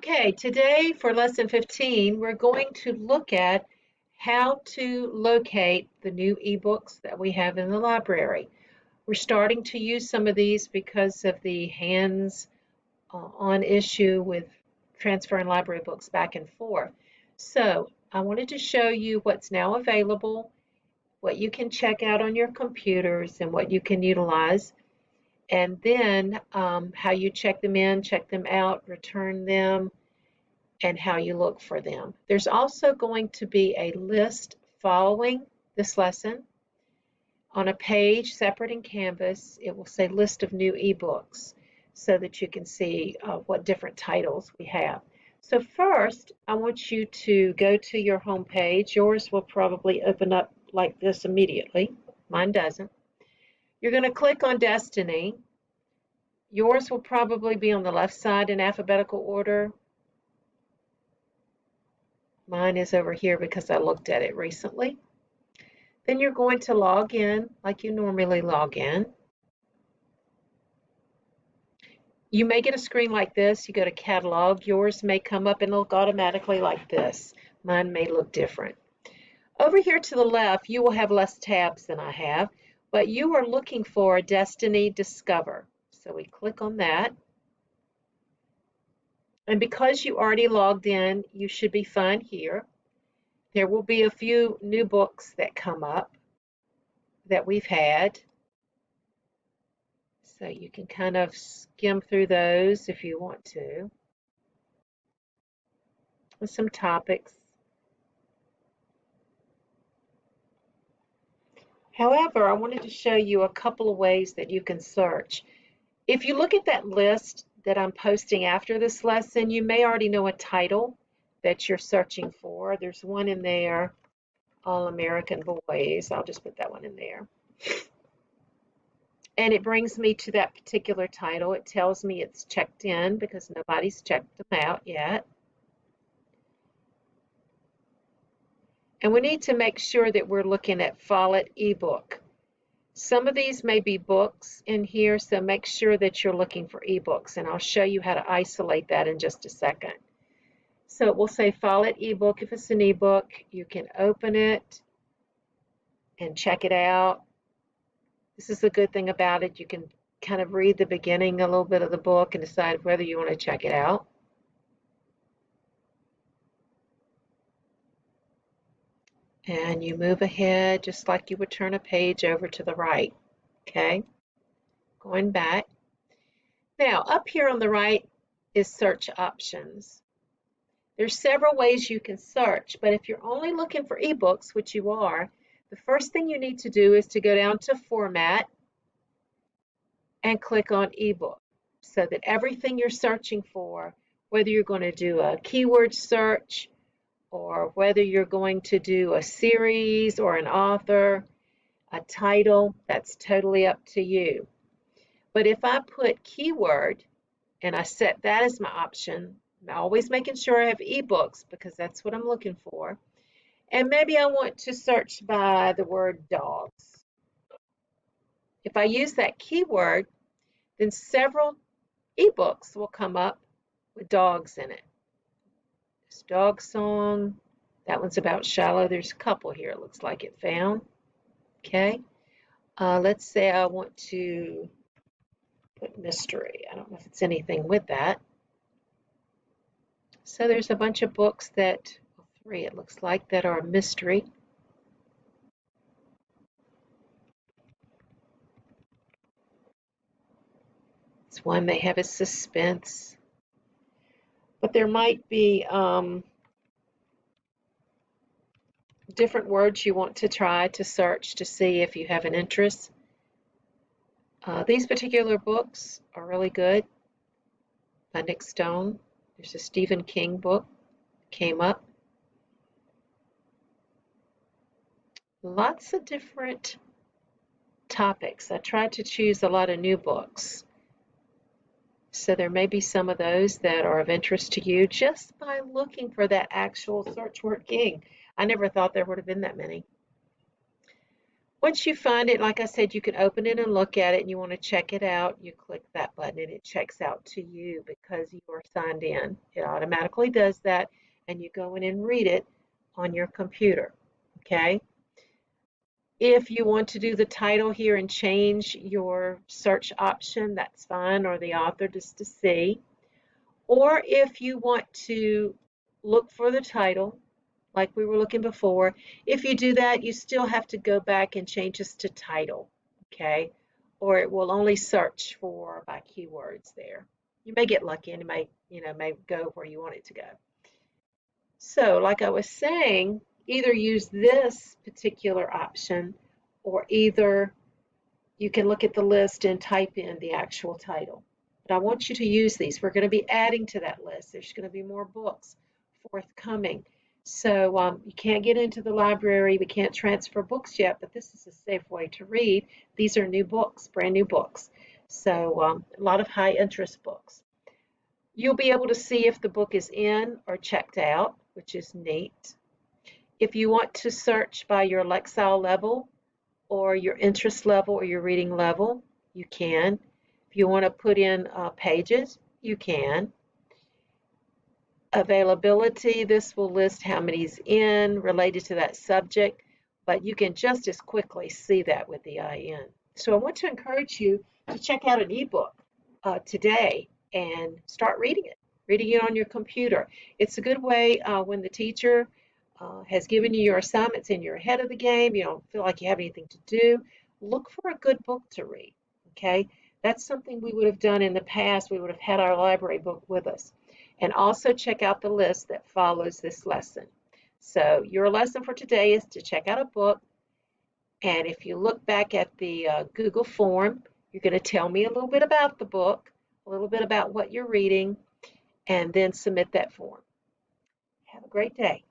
Okay, today for lesson 15, we're going to look at how to locate the new ebooks that we have in the library. We're starting to use some of these because of the hands-on issue with transferring library books back and forth. So I wanted to show you what's now available, what you can check out on your computers, and what you can utilize, and then how you check them in, check them out, return them, and how you look for them. There's also going to be a list following this lesson. On a page separate in Canvas, it will say list of new ebooks so that you can see what different titles we have. So first, I want you to go to your home page. Yours will probably open up like this immediately. Mine doesn't. You're going to click on Destiny. Yours will probably be on the left side in alphabetical order. Mine is over here because I looked at it recently. Then you're going to log in like you normally log in. You may get a screen like this. You go to catalog. Yours may come up and look automatically like this. Mine may look different. Over here to the left, you will have less tabs than I have, but you are looking for Destiny Discover. So we click on that. And because you already logged in, you should be fine here. There will be a few new books that come up that we've had. So you can kind of skim through those if you want to. With some topics. However, I wanted to show you a couple of ways that you can search. If you look at that list that I'm posting after this lesson, you may already know a title that you're searching for. There's one in there, All American Boys. I'll just put that one in there. And it brings me to that particular title. It tells me it's checked in because nobody's checked them out yet. And we need to make sure that we're looking at Follett ebook. Some of these may be books in here, so make sure that you're looking for ebooks, and I'll show you how to isolate that in just a second. So it will say Follett ebook. If it's an ebook, you can open it and check it out. This is the good thing about it. You can kind of read the beginning a little bit of the book and decide whether you want to check it out. And you move ahead just like you would turn a page over to the right. Okay, going back. Now, up here on the right is search options. There's several ways you can search, but if you're only looking for ebooks, which you are, the first thing you need to do is to go down to Format and click on ebook so that everything you're searching for, whether you're going to do a keyword search or whether you're going to do a series or an author, a title, that's totally up to you. But if I put keyword and I set that as my option, I'm always making sure I have ebooks because that's what I'm looking for. And maybe I want to search by the word dogs. If I use that keyword, then several ebooks will come up with dogs in it. There's Dog Song. That one's about Shiloh. There's a couple here, it looks like it found. Okay. Let's say I want to put mystery. I don't know if it's anything with that. So there's a bunch of books that, three it looks like, that are mystery. This one may have a suspense. But there might be different words you want to try to search to see if you have an interest. These particular books are really good by Nick Stone. There's a Stephen King book came up. Lots of different topics. I tried to choose a lot of new books. So there may be some of those that are of interest to you just by looking for that actual search word king. I never thought there would have been that many. Once you find it, like I said, you can open it and look at it, and you want to check it out, you click that button and it checks out to you because you are signed in. It automatically does that, and you go in and read it on your computer. Okay? If you want to do the title here and change your search option, that's fine, or the author just to see. Or if you want to look for the title, like we were looking before, if you do that, you still have to go back and change this to title, okay? Or it will only search for by keywords there. You may get lucky and it may go where you want it to go. So, like I was saying, either use this particular option or either you can look at the list and type in the actual title. But I want you to use these. We're going to be adding to that list. There's going to be more books forthcoming. So you can't get into the library. We can't transfer books yet, but this is a safe way to read. These are new books, brand new books. So a lot of high interest books. You'll be able to see if the book is in or checked out, which is neat. If you want to search by your Lexile level, or your interest level or your reading level, you can. If you want to put in pages, you can. Availability, this will list how many's in related to that subject, but you can just as quickly see that with the IN. So I want to encourage you to check out an ebook today and start reading it on your computer. It's a good way when the teacher has given you your assignments and you're ahead of the game, you don't feel like you have anything to do, look for a good book to read, okay? That's something we would have done in the past. We would have had our library book with us. And also check out the list that follows this lesson. So your lesson for today is to check out a book, and if you look back at the Google form, you're going to tell me a little bit about the book, a little bit about what you're reading, and then submit that form. Have a great day.